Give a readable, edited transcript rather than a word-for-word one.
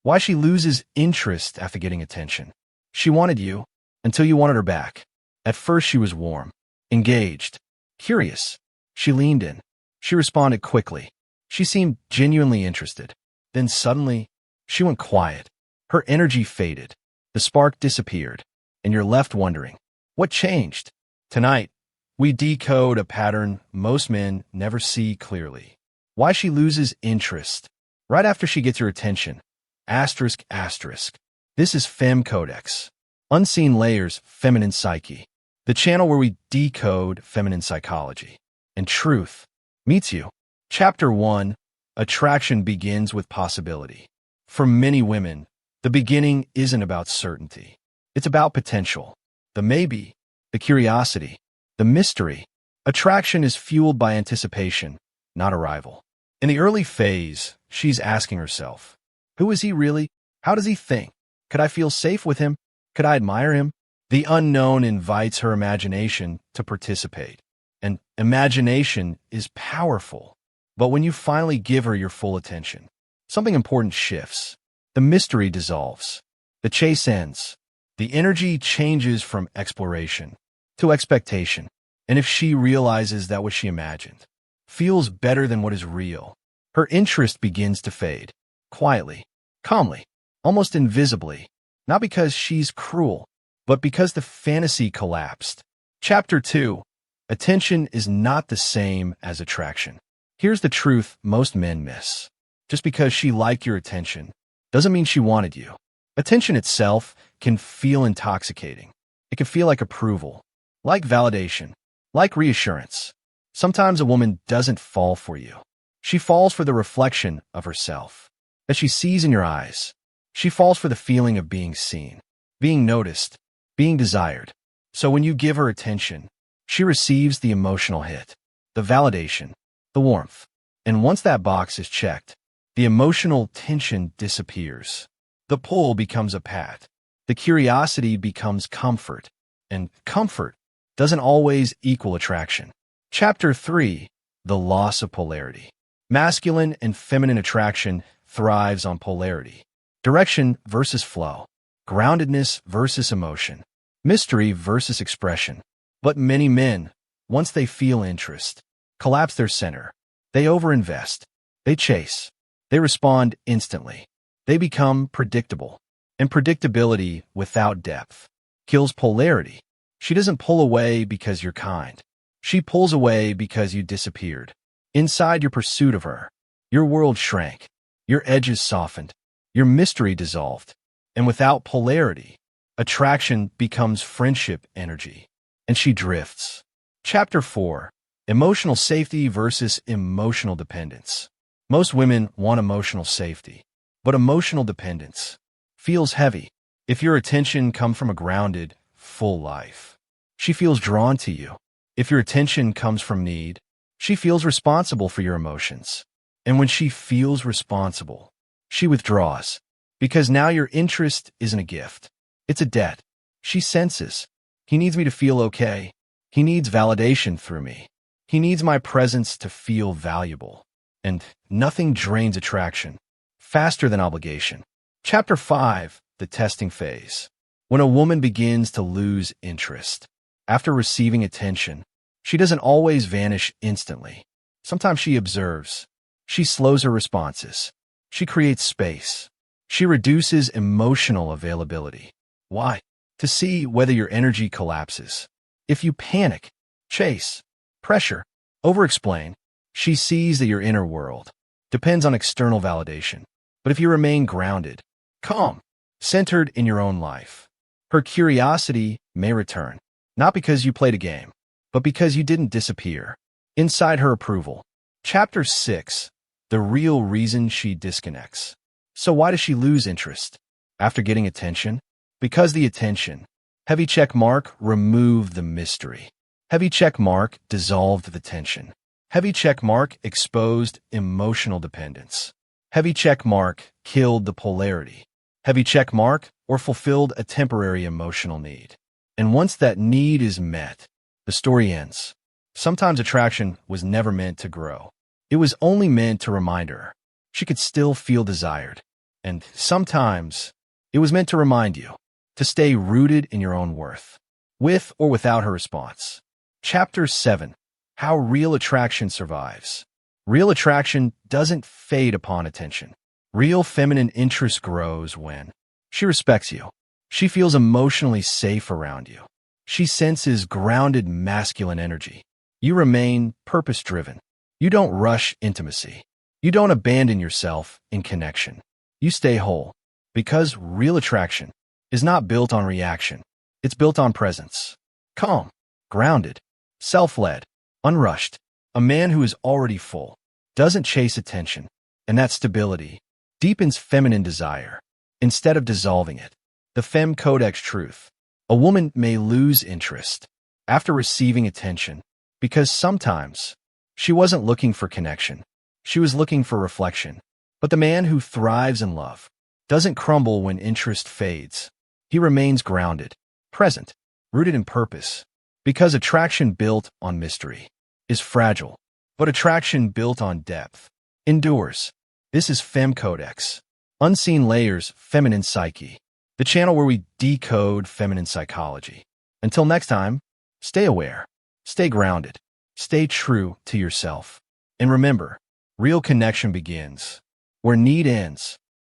Why she loses interest after getting attention. She wanted you until you wanted her back. At first she was warm, engaged, curious. She leaned in. She responded quickly. She seemed genuinely interested. Then suddenly, she went quiet. Her energy faded. The spark disappeared, and you're left wondering, what changed? Tonight, we decode a pattern most men never see clearly. Why she loses interest right after she gets your attention. Asterisk, asterisk. This is FEMCODEX. Unseen Layers, Feminine Psyche. The channel where we decode feminine psychology. And truth meets you. Chapter 1. Attraction begins with possibility. For many women, the beginning isn't about certainty. It's about potential. The maybe, the curiosity, the mystery. Attraction is fueled by anticipation, not arrival. In the early phase, she's asking herself, who is he really? How does he think? Could I feel safe with him? Could I admire him? The unknown invites her imagination to participate. And imagination is powerful. But when you finally give her your full attention, something important shifts. The mystery dissolves. The chase ends. The energy changes from exploration to expectation. And if she realizes that what she imagined feels better than what is real, her interest begins to fade. Quietly, calmly, almost invisibly. Not because she's cruel, but because the fantasy collapsed. Chapter 2. Attention is not the same as attraction. Here's the truth most men miss. Just because she liked your attention doesn't mean she wanted you. Attention itself can feel intoxicating. It can feel like approval, like validation, like reassurance. Sometimes a woman doesn't fall for you. She falls for the reflection of herself that she sees in your eyes. She falls for the feeling of being seen, being noticed, being desired. So when you give her attention, she receives the emotional hit, the validation, the warmth. And once that box is checked, the emotional tension disappears. The pull becomes a pat. The curiosity becomes comfort. And comfort doesn't always equal attraction. Chapter 3. The Loss of Polarity. Masculine and feminine attraction thrives on polarity. Direction versus flow. Groundedness versus emotion. Mystery versus expression. But many men, once they feel interest, collapse their center. They overinvest. They chase. They respond instantly. They become predictable. And predictability without depth kills polarity. She doesn't pull away because you're kind. She pulls away because you disappeared. Inside your pursuit of her, your world shrank. Your edges softened. Your mystery dissolved. And without polarity, attraction becomes friendship energy. And she drifts. Chapter 4. Emotional safety versus emotional dependence. Most women want emotional safety, but emotional dependence feels heavy. If your attention comes from a grounded, full life, she feels drawn to you. If your attention comes from need, she feels responsible for your emotions. And when she feels responsible, she withdraws. Because now your interest isn't a gift. It's a debt. She senses. He needs me to feel okay. He needs validation through me. He needs my presence to feel valuable. And nothing drains attraction faster than obligation. Chapter 5. The Testing Phase. When a woman begins to lose interest after receiving attention, she doesn't always vanish instantly. Sometimes she observes. She slows her responses. She creates space. She reduces emotional availability. Why? To see whether your energy collapses. If you panic, chase, pressure, over-explain, she sees that your inner world depends on external validation. But if you remain grounded, calm, centered in your own life, her curiosity may return. Not because you played a game, but because you didn't disappear. Inside her approval. Chapter 6. The real reason she disconnects. So why does she lose interest after getting attention? Because the attention. Heavy check mark removed the mystery. Heavy check mark dissolved the tension. Heavy check mark exposed emotional dependence. Heavy check mark killed the polarity. Heavy check mark or fulfilled a temporary emotional need. And once that need is met, the story ends. Sometimes attraction was never meant to grow. It was only meant to remind her she could still feel desired. And sometimes it was meant to remind you to stay rooted in your own worth, with or without her response. Chapter 7. How Real Attraction Survives. Real attraction doesn't fade upon attention. Real feminine interest grows when she respects you. She feels emotionally safe around you. She senses grounded masculine energy. You remain purpose-driven. You don't rush intimacy. You don't abandon yourself in connection. You stay whole, because real attraction is not built on reaction. It's built on presence. Calm, grounded, self-led, unrushed. A man who is already full doesn't chase attention, and that stability deepens feminine desire instead of dissolving it. The FEMCODEX truth. A woman may lose interest after receiving attention because sometimes she wasn't looking for connection. She was looking for reflection. But the man who thrives in love doesn't crumble when interest fades. He remains grounded, present, rooted in purpose, because attraction built on mystery is fragile, but attraction built on depth endures. This is FEMCODEX, Unseen Layers, Feminine Psyche, the channel where we decode feminine psychology. Until next time, stay aware, stay grounded, stay true to yourself. And remember, real connection begins where need ends.